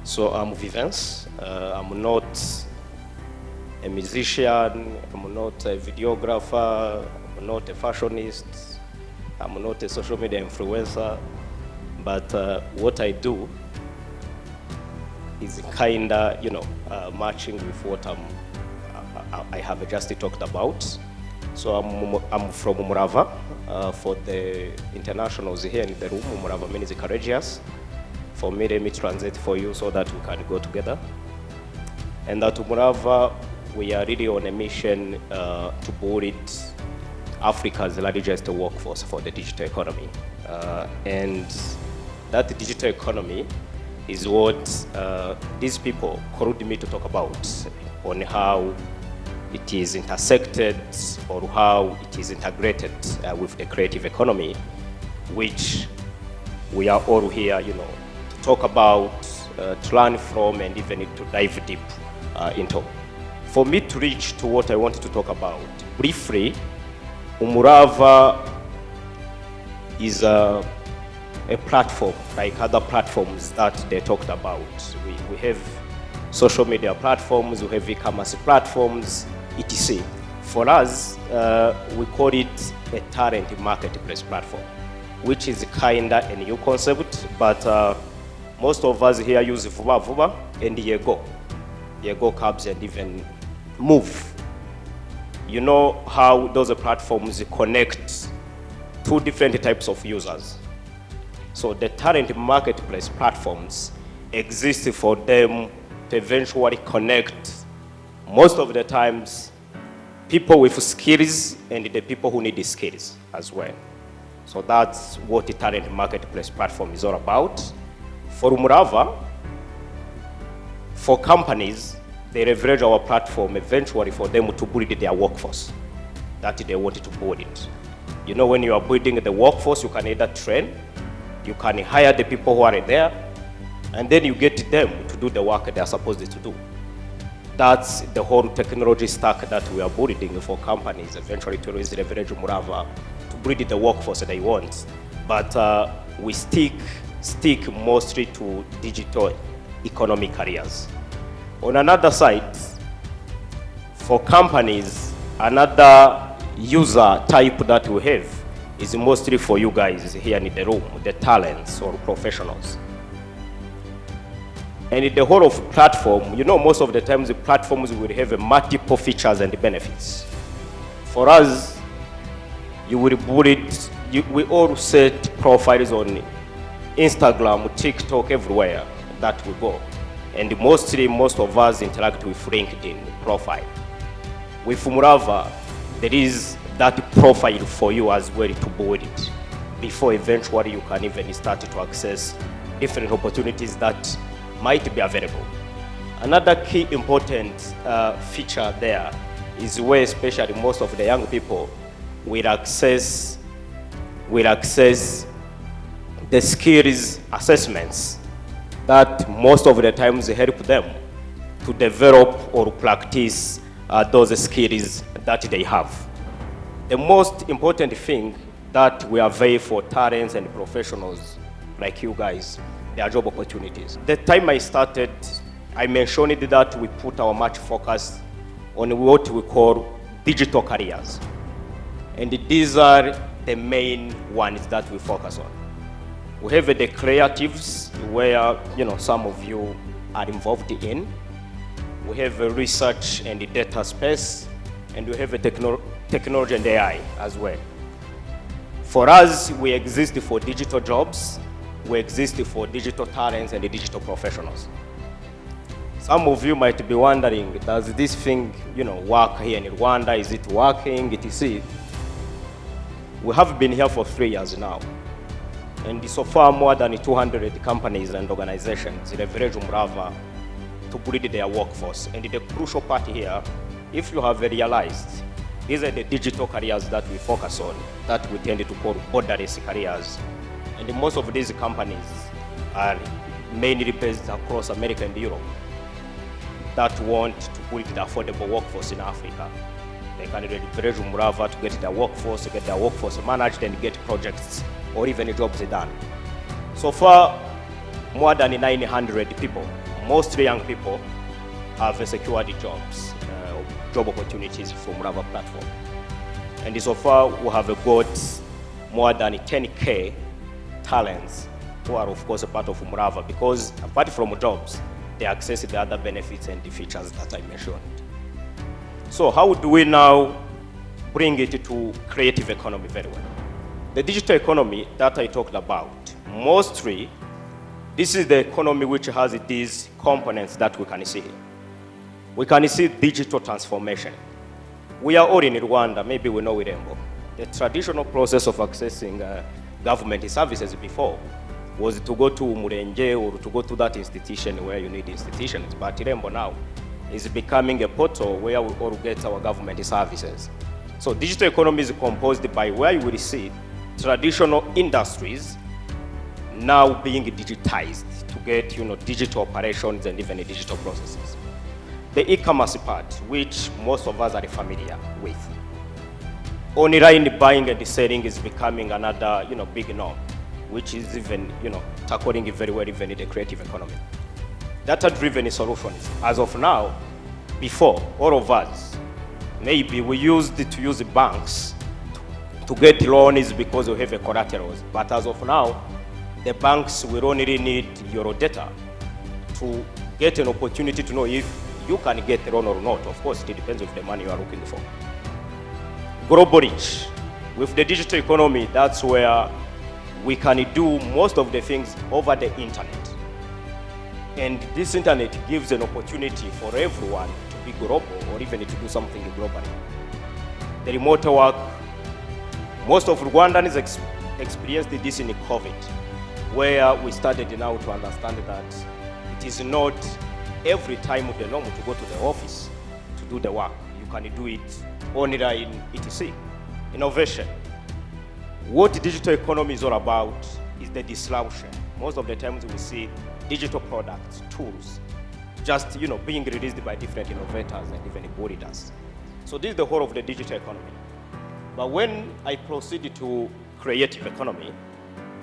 So I'm Vivens. I'm not a musician, I'm not a videographer, I'm not a fashionist, I'm not a social media influencer, but what I do is kinda, matching with what I have just talked about. So I'm from Umurava. For the internationals here in the room, Umurava means courageous. For me, let me translate for you so that we can go together. And at Umurava, we are really on a mission to build Africa's largest workforce for the digital economy. And that digital economy is what these people called me to talk about, on how it is intersected or how it is integrated with the creative economy, which we are all here, to talk about, to learn from, and even to dive deep into. For me to reach to what I wanted to talk about, briefly, Umurava is a platform like other platforms that they talked about. We have social media platforms, we have e-commerce platforms, etc. For us, we call it a talent marketplace platform, which is kinda a new concept, but most of us here use Vuba and Yego cabs and even Move. You know how those platforms connect two different types of users. So the talent marketplace platforms exist for them to eventually connect, most of the times, people with skills and the people who need the skills as well. So that's what the talent marketplace platform is all about. For Umurava, for companies, they leverage our platform eventually for them to build their workforce that they wanted to build it. When you are building the workforce, you can either train, you can hire the people who are there, and then you get them to do the work they are supposed to do. That's the whole technology stack that we are building for companies eventually to leverage Umurava to build the workforce they want. But we stick mostly to digital economic careers. On another side, for companies, another user type that we have is mostly for you guys here in the room, the talents or professionals. And in the whole of platform, most of the times the platforms will have multiple features and benefits. For us, you will build it, we all set profiles on Instagram, TikTok, everywhere that we go. And mostly, most of us interact with LinkedIn profile. With Umurava, there is that profile for you as well to build it before eventually you can even start to access different opportunities that might be available. Another key important feature there is where especially most of the young people will access the skills assessments that most of the times help them to develop or practice those skills that they have. The most important thing that we are for talents and professionals like you guys, they are job opportunities. The time I started, I mentioned that we put our much focus on what we call digital careers. And these are the main ones that we focus on. We have the creatives where, some of you are involved in. We have a research and the data space, and we have a technology and AI as well. For us, we exist for digital jobs, we exist for digital talents and the digital professionals. Some of you might be wondering, does this thing, work here in Rwanda? Is it working? etc. We have been here for 3 years now. And so far, more than 200 companies and organizations leverage Umurava to build their workforce. And the crucial part here, if you have realized, these are the digital careers that we focus on, that we tend to call borderless careers. And most of these companies are mainly based across America and Europe that want to build the affordable workforce in Africa. They can leverage Umurava to get their workforce, managed, and get projects or even jobs done. So far, more than 900 people, mostly young people have secured jobs, job opportunities from Umurava platform. And so far, we have got more than 10K talents who are, of course, a part of Umurava, because apart from jobs, they access the other benefits and the features that I mentioned. So how do we now bring it to creative economy very well? The digital economy that I talked about, mostly, this is the economy which has these components that we can see here. We can see digital transformation. We are all in Rwanda, maybe we know Irembo. The traditional process of accessing government services before was to go to Umurenge or to go to that institution where you need institutions. But Irembo now is becoming a portal where we all get our government services. So digital economy is composed by where you will see traditional industries now being digitized to get digital operations and even digital processes. The e-commerce part, which most of us are familiar with. Online buying and selling is becoming another big norm, which is even tackling very well even in the creative economy. Data-driven solutions. As of now, before, all of us, maybe we used to use the banks to get loans because we have a collaterals. But as of now, the banks will only need your data to get an opportunity to know if you can get a loan or not. Of course, it depends on the money you are looking for. Global reach. With the digital economy, that's where we can do most of the things over the internet. And this internet gives an opportunity for everyone to be global or even to do something globally. The remote work, most of Rwandans experienced this in COVID, where we started now to understand that it is not every time of the norm to go to the office to do the work. You can do it online, etc. Innovation. What digital economy is all about is the disruption. Most of the times we see digital products, tools, just being released by different innovators and even builders. So this is the whole of the digital economy. But when I proceed to creative economy,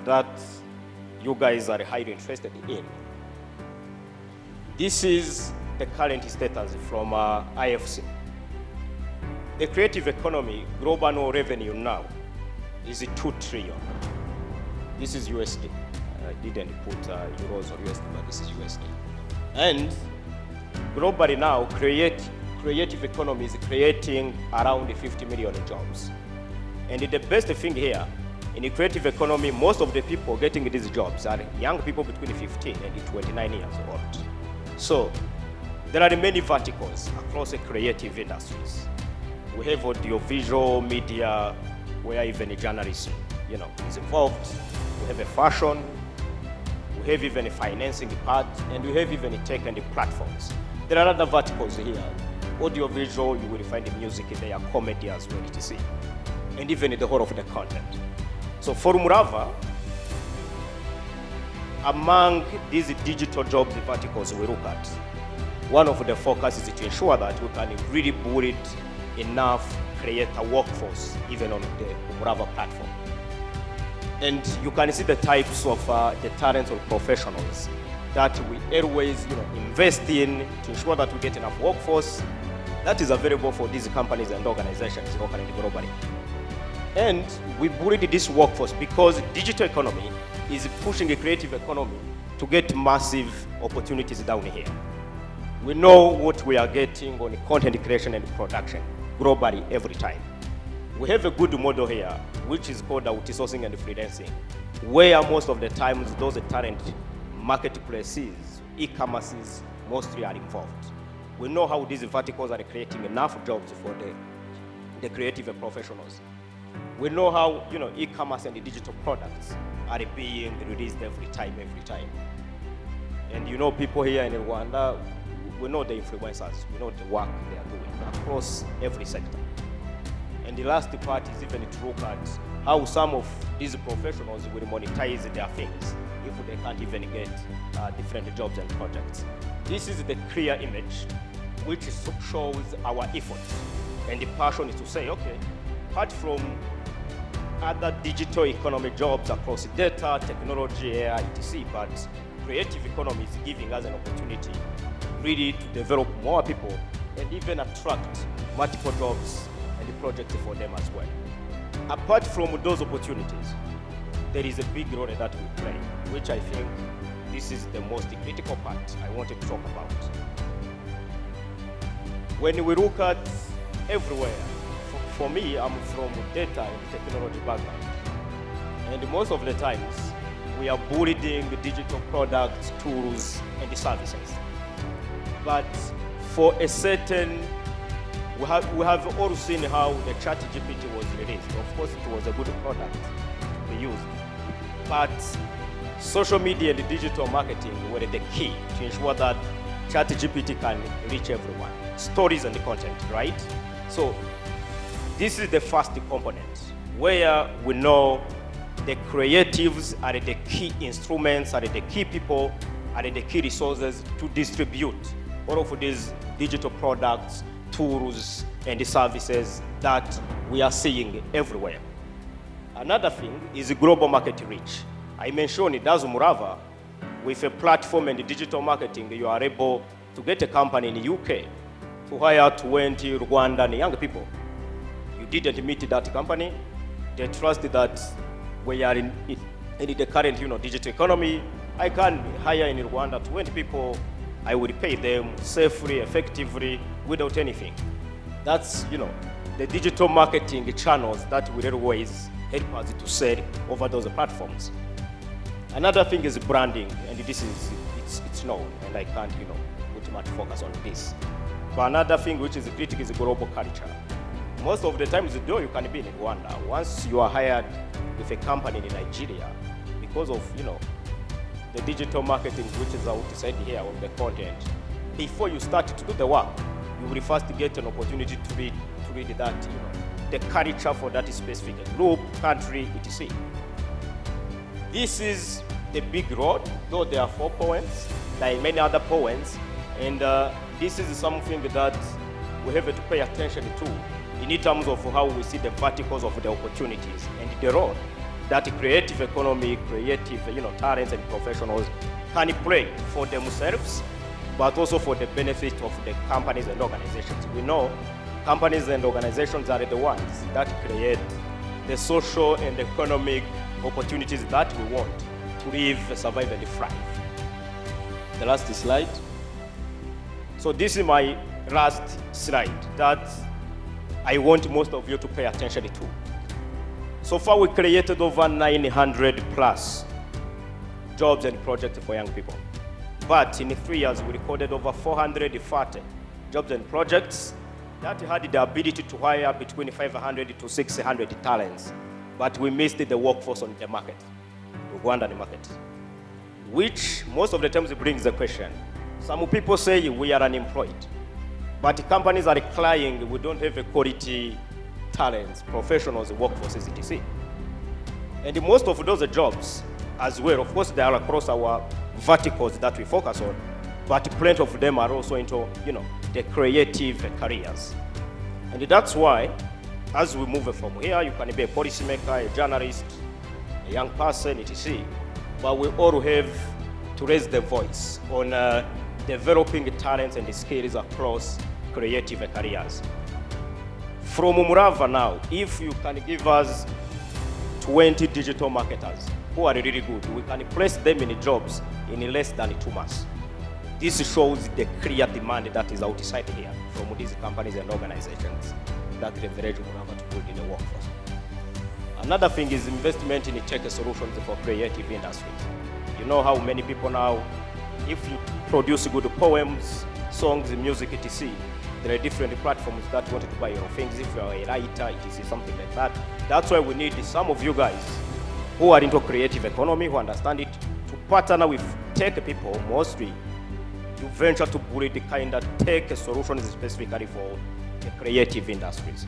that you guys are highly interested in, this is the current status from IFC. The creative economy global revenue now is 2 trillion. This is USD. I didn't put euros or USD, but this is USD. And globally now, creative economy is creating around 50 million jobs. And the best thing here, in the creative economy, most of the people getting these jobs are young people between 15 and 29 years old. So there are many verticals across the creative industries. We have audiovisual media, where even journalism, is involved. We have a fashion, we have even a financing part, and we have even a tech and the platforms. There are other verticals here. Audiovisual, you will find the music there, comedy as well, etc. And even the whole of the content. So for Umurava, among these digital jobs verticals we look at, one of the focus is to ensure that we can really build enough creator workforce even on the Umurava platform. And you can see the types of the talents or professionals that we always invest in to ensure that we get enough workforce that is available for these companies and organizations locally and globally. And we build this workforce because digital economy is pushing a creative economy to get massive opportunities down here. We know what we are getting on content creation and production globally every time. We have a good model here, which is called outsourcing and freelancing, where most of the times those talent marketplaces, e-commerces mostly are involved. We know how these verticals are creating enough jobs for the creative professionals. We know how e-commerce and the digital products are being released every time. And people here in Rwanda, we know the influencers, we know the work they are doing across every sector. And the last part is even to look at how some of these professionals will monetize their things if they can't even get different jobs and projects. This is the clear image which shows our effort and the passion is to say, okay, apart from other digital economic jobs across data, technology, AI, etc., but creative economy is giving us an opportunity really to develop more people and even attract multiple jobs and projects for them as well. Apart from those opportunities, there is a big role that we play, which I think this is the most critical part I wanted to talk about. When we look at everywhere, for me, I'm from data and technology background. And most of the times, we are building digital products, tools, and services. But for a certain, we have all seen how the ChatGPT was released. Of course, it was a good product to be used. But social media and digital marketing were the key to ensure that ChatGPT can reach everyone. Stories and content, right? So this is the first component where we know the creatives are the key instruments, are the key people, are the key resources to distribute all of these digital products, tools, and services that we are seeing everywhere. Another thing is global market reach. I mentioned it as Umurava, with a platform and digital marketing, you are able to get a company in the UK to hire 20 Rwandan young people. You didn't meet that company. They trust that we are in the current digital economy. I can hire in Rwanda 20 people. I will pay them safely, effectively, without anything. That's the digital marketing channels that will always help us to sell over those platforms. Another thing is branding, and this is it's known, and I can't put much focus on this. But another thing which is critical is global culture. Most of the times, though you can be in Rwanda, once you are hired with a company in Nigeria, because of the digital marketing which is outside here on the content, before you start to do the work, you will first get an opportunity to read that the culture for that specific group, country, etc. This is the big road, though there are 4 points, like many other points, and this is something that we have to pay attention to in terms of how we see the verticals of the opportunities and the role that creative economy, creative talents and professionals can play for themselves, but also for the benefit of the companies and organizations. We know companies and organizations are the ones that create the social and economic opportunities that we want to live, survive, and thrive. The last slide. So this is my last slide that I want most of you to pay attention to. So far, we created over 900 plus jobs and projects for young people. But in 3 years, we recorded over 440 jobs and projects that had the ability to hire between 500 to 600 talents. But we missed the workforce on the market, the Rwandan market, which most of the times brings the question. Some people say we are unemployed, but companies are crying we don't have a quality talents, professionals, workforces, etc. And most of those jobs as well, of course, they are across our verticals that we focus on, but plenty of them are also into, the creative careers. And that's why, as we move from here, you can be a policymaker, a journalist, a young person, etc. But we all have to raise the voice on developing talents and skills across creative careers. From Umurava now, if you can give us 20 digital marketers who are really good, we can place them in jobs in less than 2 months. This shows the clear demand that is outside here from these companies and organizations that leverage Umurava to build in the workforce. Another thing is investment in tech solutions for creative industries. You know how many people now, if you produce good poems, songs, music, etc., there are different platforms that want to buy your things. If you are a writer, etc., something like that. That's why we need some of you guys who are into creative economy, who understand it, to partner with tech people mostly to venture to build the kind of tech solutions specifically for the creative industries.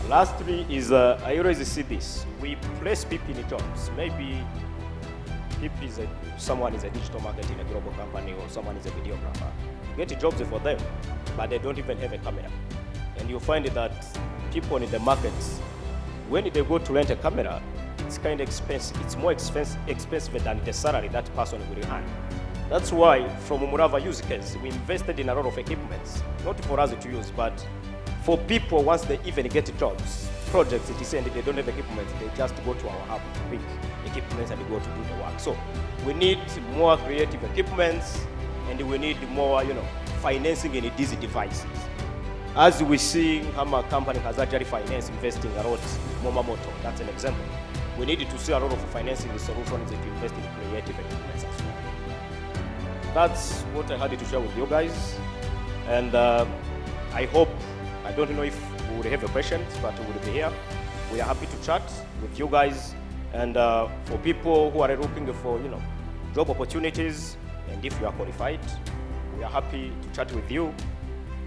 Lastly is, I always see this. We place people in jobs. Maybe someone is a digital marketer in a global company, or someone is a videographer. You get jobs for them, but they don't even have a camera. And you find that people in the markets, when they go to rent a camera, it's kind of expensive. It's more expensive than the salary that person will earn. That's why from Umurava use case, we invested in a lot of equipments, not for us to use, but for people once they even get jobs, projects, etc., and they don't have equipment, they just go to our hub, pick equipment and go to do the work. So we need more creative equipments, and we need more, financing in these devices. As we see, our company has actually financed investing a lot, Momamoto, that's an example. We need to see a lot of financing solutions to invest in creative equipment as well. That's what I had to share with you guys. And I hope, I don't know if we would have a question, but we will be here. We are happy to chat with you guys. And for people who are looking for, job opportunities, and if you are qualified, we are happy to chat with you.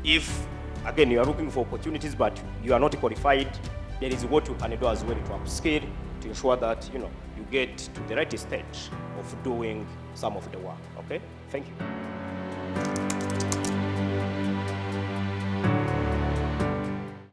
If, again, you are looking for opportunities, but you are not qualified, there is what you can do as well to upskill, to ensure that, you get to the right stage of doing some of the work, okay? Thank you.